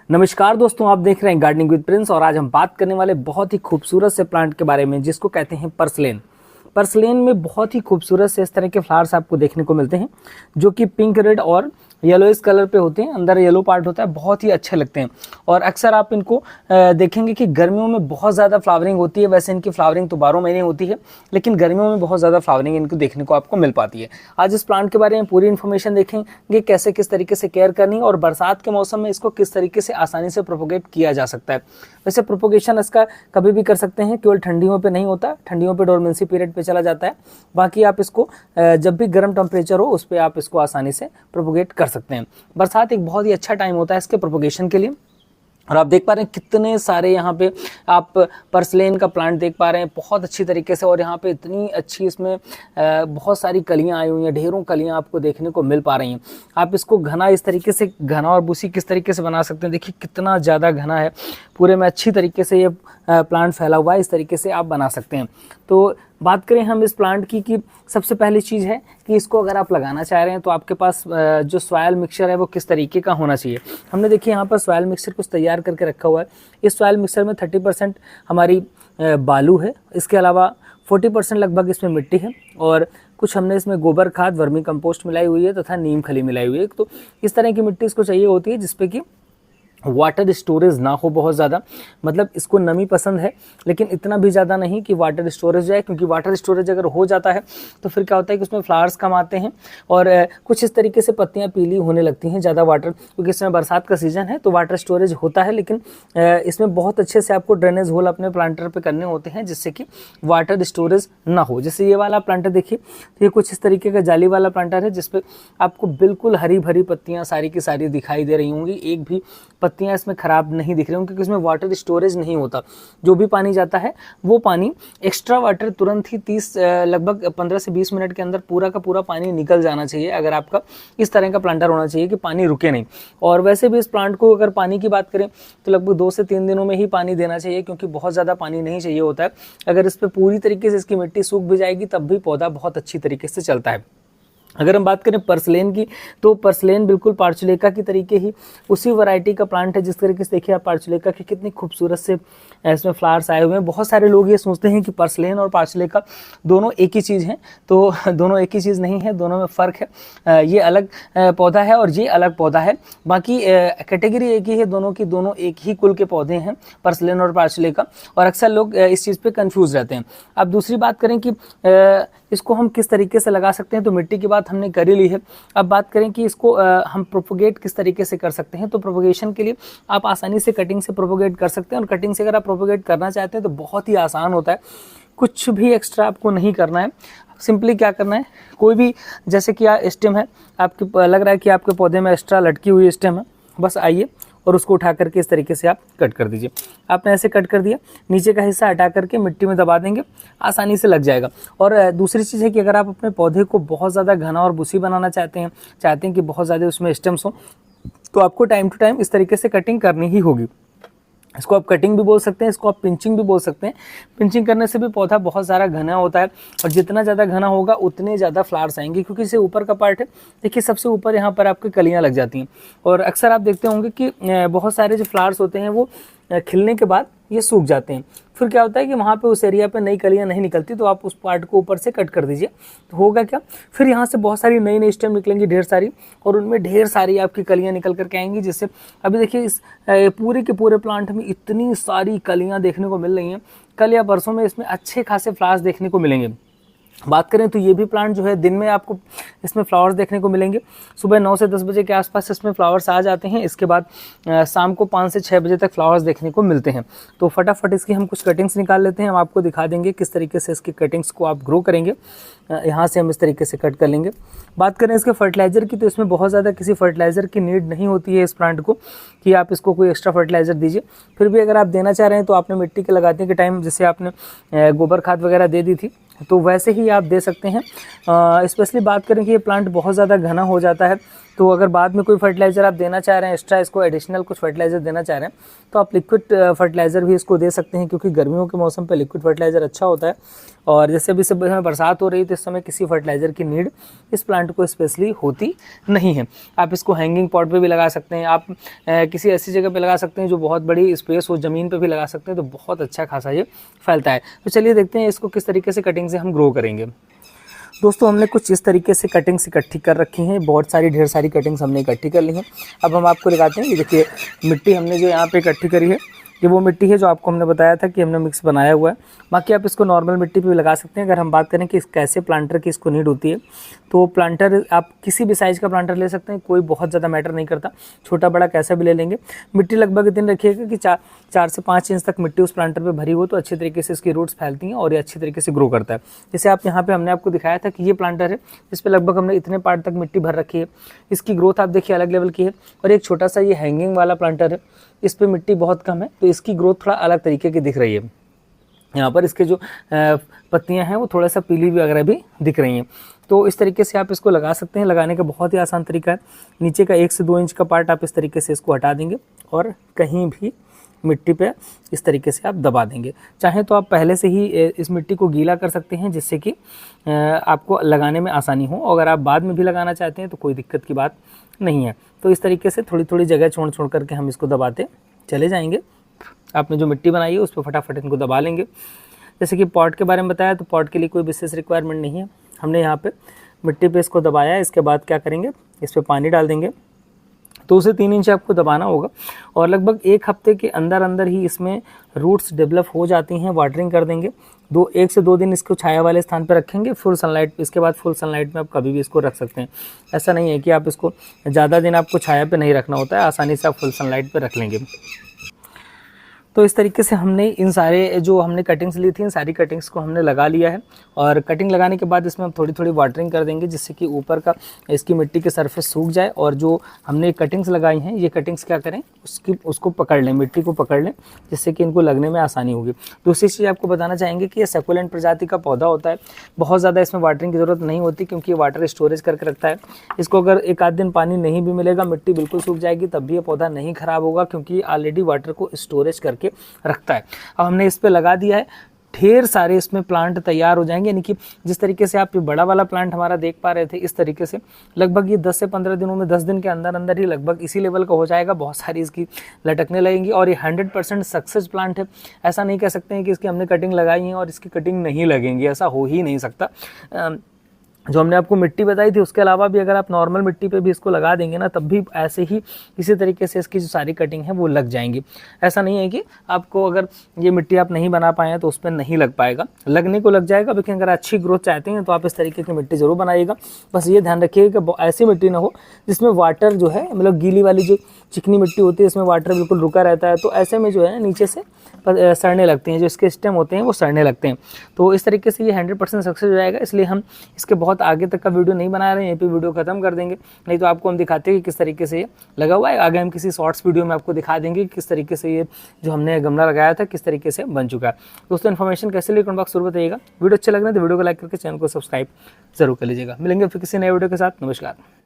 नमस्कार दोस्तों, आप देख रहे हैं गार्डनिंग विद प्रिंस और आज हम बात करने वाले बहुत ही खूबसूरत से प्लांट के बारे में जिसको कहते हैं पर्सलेन। पर्सलेन में बहुत ही खूबसूरत से इस तरह के फ्लावर्स आपको देखने को मिलते हैं जो कि पिंक, रेड और येलोइश कलर पे होते हैं। अंदर येलो पार्ट होता है, बहुत ही अच्छे लगते हैं। और अक्सर आप इनको देखेंगे कि गर्मियों में बहुत ज़्यादा फ्लावरिंग होती है। वैसे इनकी फ्लावरिंग तो 12 महीने होती है, लेकिन गर्मियों में बहुत ज़्यादा फ्लावरिंग इनको देखने को आपको मिल पाती है। आज इस प्लांट के बारे में पूरी इन्फॉर्मेशन देखेंगे, कैसे किस तरीके से केयर करनी है और बरसात के मौसम में इसको किस तरीके से आसानी से प्रोपोगेट किया जा सकता है। वैसे प्रोपोगेशन इसका कभी भी कर सकते हैं, केवल ठंडियों पे नहीं होता। ठंडियों पे डोरमेंसी पीरियड पे चला जाता है। बाकी आप इसको जब भी गर्म टेम्परेचर हो उस पर आप इसको आसानी से प्रोपोगेट कर सकते हैं। बरसात एक बहुत ही अच्छा टाइम होता है इसके प्रोपोगेशन के लिए। और आप देख पा रहे हैं कितने सारे यहाँ पे आप पर्सलेन का प्लांट देख पा रहे हैं बहुत अच्छी तरीके से। और यहाँ पे इतनी अच्छी इसमें बहुत सारी कलियाँ आई हुई हैं, ढेरों कलियाँ आपको देखने को मिल पा रही हैं। आप इसको घना इस तरीके से, घना और बूसी किस तरीके से बना सकते हैं, देखिए कितना ज़्यादा घना है। पूरे में अच्छी तरीके से ये प्लांट फैला हुआ है, इस तरीके से आप बना सकते हैं। तो बात करें हम इस प्लांट की कि सबसे पहली चीज़ है कि इसको अगर आप लगाना चाह रहे हैं तो आपके पास जो सॉयल मिक्सचर है वो किस तरीके का होना चाहिए। हमने देखिए यहाँ पर सॉयल मिक्सचर कुछ तैयार करके रखा हुआ है। इस सॉयल मिक्सचर में 30% हमारी बालू है, इसके अलावा 40% लगभग इसमें मिट्टी है और कुछ हमने इसमें गोबर खाद, वर्मी कंपोस्ट मिलाई हुई है तथा नीम खली मिलाई हुई है। तो इस तरह की मिट्टी इसको चाहिए होती है जिसपे कि वाटर स्टोरेज ना हो बहुत ज़्यादा। मतलब इसको नमी पसंद है लेकिन इतना भी ज़्यादा नहीं कि वाटर स्टोरेज जाए, क्योंकि वाटर स्टोरेज अगर हो जाता है तो फिर क्या होता है कि उसमें फ्लावर्स कम आते हैं और कुछ इस तरीके से पत्तियां पीली होने लगती हैं ज़्यादा वाटर, क्योंकि इसमें बरसात का सीज़न है तो वाटर स्टोरेज होता है। लेकिन इसमें बहुत अच्छे से आपको ड्रेनेज होल अपने प्लांटर पर करने होते हैं जिससे कि वाटर स्टोरेज ना हो। जैसे ये वाला प्लांटर देखिए, तो ये कुछ इस तरीके का जाली वाला प्लांटर है जिसपे आपको बिल्कुल हरी भरी पत्तियाँ सारी की सारी दिखाई दे रही होंगी। एक भी पत्तियां इसमें खराब नहीं दिख रही होंगी क्योंकि इसमें वाटर स्टोरेज नहीं होता। जो भी पानी जाता है वो पानी एक्स्ट्रा वाटर तुरंत ही लगभग 15 से 20 मिनट के अंदर पूरा का पूरा पानी निकल जाना चाहिए। अगर आपका इस तरह का प्लांटर होना चाहिए कि पानी रुके नहीं। और वैसे भी इस प्लांट को अगर पानी की बात करें तो लगभग 2 से 3 दिनों में ही पानी देना चाहिए, क्योंकि बहुत ज़्यादा पानी नहीं चाहिए होता है। अगर इस पर पूरी तरीके से इसकी मिट्टी सूख भी जाएगी तब भी पौधा बहुत अच्छी तरीके से चलता है। अगर हम बात करें पर्सलेन की, तो पर्सलेन बिल्कुल पार्चुलेका की तरीके ही उसी वैरायटी का प्लांट है। जिस तरीके से देखिए आप पार्चुलेका की कितनी खूबसूरत से इसमें फ्लावर्स आए हुए हैं। बहुत सारे लोग ये सोचते हैं कि पर्सलेन और पार्चुलेका दोनों एक ही चीज़ हैं, तो दोनों एक ही चीज़ नहीं है, दोनों में फ़र्क है। ये अलग पौधा है और ये अलग पौधा है। बाकी कैटेगरी एक ही है दोनों की, दोनों एक ही कुल के पौधे हैं पर्सलेन और पार्चुलेका। और अक्सर लोग इस चीज़ पर कन्फ्यूज़ रहते हैं। अब दूसरी बात करें कि इसको हम किस तरीके से लगा सकते हैं, तो मिट्टी की बात हमने कर ही ली है। अब बात करें कि इसको हम प्रोपोगेट किस तरीके से कर सकते हैं, तो प्रोपोगेशन के लिए आप आसानी से कटिंग से प्रोपोगेट कर सकते हैं। और कटिंग से अगर आप प्रोपोगेट करना चाहते हैं तो बहुत ही आसान होता है, कुछ भी एक्स्ट्रा आपको नहीं करना है। सिंपली क्या करना है, कोई भी, जैसे कि स्टेम है आपके, लग रहा है कि आपके पौधे में एक्स्ट्रा लटकी हुई स्टेम है, बस आइए और उसको उठा करके इस तरीके से आप कट कर दीजिए। आपने ऐसे कट कर दिया, नीचे का हिस्सा हटा करके मिट्टी में दबा देंगे, आसानी से लग जाएगा। और दूसरी चीज़ है कि अगर आप अपने पौधे को बहुत ज़्यादा घना और बुसी बनाना चाहते हैं कि बहुत ज़्यादा उसमें स्टेम्स हो, तो आपको टाइम टू टाइम इस तरीके से कटिंग करनी ही होगी। इसको आप कटिंग भी बोल सकते हैं, इसको आप पिंचिंग भी बोल सकते हैं। पिंचिंग करने से भी पौधा बहुत सारा घना होता है और जितना ज़्यादा घना होगा उतने ज़्यादा फ्लावर्स आएंगे, क्योंकि इसे ऊपर का पार्ट है। देखिए सबसे ऊपर यहाँ पर आपकी कलियाँ लग जाती हैं और अक्सर आप देखते होंगे कि बहुत सारे जो फ्लावर्स होते हैं वो खिलने के बाद ये सूख जाते हैं। फिर क्या होता है कि वहाँ पे उस एरिया पे नई कलियाँ नहीं निकलती, तो आप उस पार्ट को ऊपर से कट कर दीजिए। तो होगा क्या, फिर यहाँ से बहुत सारी नई नई स्टेम निकलेंगी ढेर सारी, और उनमें ढेर सारी आपकी कलियाँ निकल करके आएंगी। जिससे अभी देखिए इस पूरे के पूरे प्लांट में इतनी सारी कलियाँ देखने को मिल रही हैं। कल या परसों में इसमें अच्छे खासे फ्लावर्स देखने को मिलेंगे। बात करें तो ये भी प्लांट जो है दिन में आपको इसमें फ्लावर्स देखने को मिलेंगे। सुबह 9 से 10 बजे के आसपास इसमें फ्लावर्स आ जाते हैं। इसके बाद शाम को 5 से 6 बजे तक फ्लावर्स देखने को मिलते हैं। तो फटाफट इसकी हम कुछ कटिंग्स निकाल लेते हैं। हम आपको दिखा देंगे किस तरीके से इसकी कटिंग्स को आप ग्रो करेंगे। यहाँ से हम इस तरीके से कट कर लेंगे। बात करें इसके फर्टिलाइज़र की, तो इसमें बहुत ज़्यादा किसी फर्टिलाइज़र की नीड नहीं होती है इस प्लांट को कि आप इसको कोई एक्स्ट्रा फर्टिलाइज़र दीजिए। फिर भी अगर आप देना चाह रहे हैं तो आपने मिट्टी के लगाने के टाइम जैसे आपने गोबर खाद वगैरह दे दी थी, तो वैसे ही आप दे सकते हैं। स्पेशली बात करें कि ये प्लांट बहुत ज़्यादा घना हो जाता है तो अगर बाद में कोई फर्टिलाइज़र आप देना चाह रहे हैं, एक्स्ट्रा इसको एडिशनल कुछ फर्टिलाइज़र देना चाह रहे हैं, तो आप लिक्विड फर्टिलाइज़र भी इसको दे सकते हैं, क्योंकि गर्मियों के मौसम पे लिक्विड फर्टिलाइज़र अच्छा होता है। और जैसे अभी सब समय बरसात हो रही है तो इस समय किसी फर्टिलाइज़र की नीड इस प्लांट को स्पेशली होती नहीं है। आप इसको हैंगिंग पॉट पे भी लगा सकते हैं, आप किसी ऐसी जगह पे लगा सकते हैं जो बहुत बड़ी स्पेस हो, ज़मीन पे भी लगा सकते हैं, तो बहुत अच्छा खासा ये फैलता है। तो चलिए देखते हैं इसको किस तरीके से कटिंग से हम ग्रो करेंगे। दोस्तों हमने कुछ इस तरीके से कटिंग्स इकट्ठी कर रखी हैं, बहुत सारी ढेर सारी कटिंग्स हमने इकट्ठी कर ली हैं। अब हम आपको दिखाते हैं। ये देखिए मिट्टी हमने जो यहाँ पे इकट्ठी करी है, ये वो मिट्टी है जो आपको हमने बताया था कि हमने मिक्स बनाया हुआ है। बाकी आप इसको नॉर्मल मिट्टी पे भी लगा सकते हैं। अगर हम बात करें कि कैसे प्लांटर की इसको नीड होती है, तो प्लांटर आप किसी भी साइज़ का प्लांटर ले सकते हैं, कोई बहुत ज़्यादा मैटर नहीं करता, छोटा बड़ा कैसा भी ले लेंगे। मिट्टी लगभग इतनी रखिएगा कि 4 से 5 इंच तक मिट्टी उस प्लांटर पे भरी हो, तो अच्छी तरीके से इसकी रूट्स फैलती हैं और ये अच्छी तरीके से ग्रो करता है। जैसे आप यहाँ पे हमने आपको दिखाया था कि ये प्लांटर है, इस पर लगभग हमने इतने पार्ट तक मिट्टी भर रखी है। इसकी ग्रोथ आप देखिए अलग लेवल की है। और एक छोटा सा ये हैंगिंग वाला प्लांटर है, इस पर मिट्टी बहुत कम है, तो इसकी ग्रोथ थोड़ा अलग तरीके की दिख रही है। यहाँ पर इसके जो पत्तियाँ हैं वो थोड़ा सा पीली वगैरह भी दिख रही हैं। तो इस तरीके से आप इसको लगा सकते हैं। लगाने का बहुत ही आसान तरीका है। नीचे का 1 से 2 इंच का पार्ट आप इस तरीके से इसको हटा देंगे और कहीं भी मिट्टी पे इस तरीके से आप दबा देंगे। चाहे तो आप पहले से ही इस मिट्टी को गीला कर सकते हैं, जिससे कि आपको लगाने में आसानी हो। अगर आप बाद में भी लगाना चाहते हैं तो कोई दिक्कत की बात नहीं है। तो इस तरीके से थोड़ी थोड़ी जगह छोड़ छोड़ करके हम इसको दबाते चले जाएंगे। आपने जो मिट्टी बनाई है उस पर फटाफट इनको दबा लेंगे। जैसे कि पॉट के बारे में बताया, तो पॉट के लिए कोई विशेष रिक्वायरमेंट नहीं है। हमने यहाँ पे मिट्टी पे इसको दबाया है। इसके बाद क्या करेंगे, इस पर पानी डाल देंगे। 2 से 3 इंच आपको दबाना होगा और लगभग 1 हफ्ते के अंदर अंदर ही इसमें रूट्स डेवलप हो जाती हैं। वाटरिंग कर देंगे। 1 से 2 दिन इसको छाया वाले स्थान पर रखेंगे, फुल सनलाइट। इसके बाद फुल सनलाइट में आप कभी भी इसको रख सकते हैं। ऐसा नहीं है कि आप इसको ज़्यादा दिन आपको छाया पे नहीं रखना होता है, आसानी से आप फुल सनलाइट पे रख लेंगे। तो इस तरीके से हमने इन सारे जो हमने कटिंग्स ली थी, इन सारी कटिंग्स को हमने लगा लिया है। और कटिंग लगाने के बाद इसमें हम थोड़ी थोड़ी वाटरिंग कर देंगे, जिससे कि ऊपर का इसकी मिट्टी के सरफेस सूख जाए। और जो हमने कटिंग्स लगाई हैं, ये कटिंग्स क्या करें, उसको पकड़ लें, मिट्टी को पकड़ लें, जिससे कि इनको लगने में आसानी होगी। दूसरी चीज़ आपको बताना चाहेंगे कि ये सकुलेंट प्रजाति का पौधा होता है। बहुत ज़्यादा इसमें वाटरिंग की ज़रूरत नहीं होती, क्योंकि ये वाटर स्टोरेज करके रखता है। इसको अगर 1 आध दिन पानी नहीं भी मिलेगा, मिट्टी बिल्कुल सूख जाएगी, तब भी ये पौधा नहीं खराब होगा, क्योंकि ऑलरेडी वाटर को स्टोरेज करके रखता है। अब हमने इस पे लगा दिया है, ढेर सारे इसमें प्लांट तैयार हो जाएंगे। यानी कि जिस तरीके से आप ये बड़ा वाला प्लांट हमारा देख पा रहे थे, इस तरीके से लगभग ये 10 से 15 दिनों में, 10 दिन के अंदर अंदर ही लगभग इसी लेवल का हो जाएगा। बहुत सारी इसकी लटकने लगेंगी और ये 100% सक्सेस प्लांट है। ऐसा नहीं कह सकते हैं कि इसकी हमने कटिंग लगाई है और इसकी कटिंग नहीं लगेंगी, ऐसा हो ही नहीं सकता। जो हमने आपको मिट्टी बताई थी, उसके अलावा भी अगर आप नॉर्मल मिट्टी पे भी इसको लगा देंगे ना, तब भी ऐसे ही इसी तरीके से इसकी जो सारी कटिंग है वो लग जाएंगी। ऐसा नहीं है कि आपको अगर ये मिट्टी आप नहीं बना पाए हैं तो उस पर नहीं लग पाएगा, लगने को लग जाएगा। लेकिन अगर अच्छी ग्रोथ चाहते हैं तो आप इस तरीके की मिट्टी ज़रूर बनाइएगा। बस ये ध्यान रखिएगा कि ऐसी मिट्टी ना हो जिसमें वाटर जो है, मतलब गीली वाली जो चिकनी मिट्टी होती है, इसमें वाटर बिल्कुल रुका रहता है, तो ऐसे में जो है नीचे से सड़ने लगते हैं, जो इसके स्टेम होते हैं वो सड़ने लगते हैं। तो इस तरीके से ये 100% सक्सेस हो जाएगा। इसलिए हम इसके बहुत आगे तक का वीडियो नहीं बना रहे हैं, यहीं पे वीडियो खत्म कर देंगे। नहीं तो आपको हम दिखाते हैं कि किस तरीके से ये लगा हुआ है। आगे हम किसी शॉर्ट्स वीडियो में आपको दिखा देंगे कि किस तरीके से ये जो हमने गमला लगाया था किस तरीके से बन चुका है। दोस्तों इन्फॉर्मेशन कैसे लगी कमेंट बॉक्स जरूर बताइएगा। वीडियो अच्छा लग रहा है तो वीडियो को लाइक करके चैनल को सब्सक्राइब जरूर कर लीजिएगा। मिलेंगे फिर किसी नए वीडियो के साथ। नमस्कार।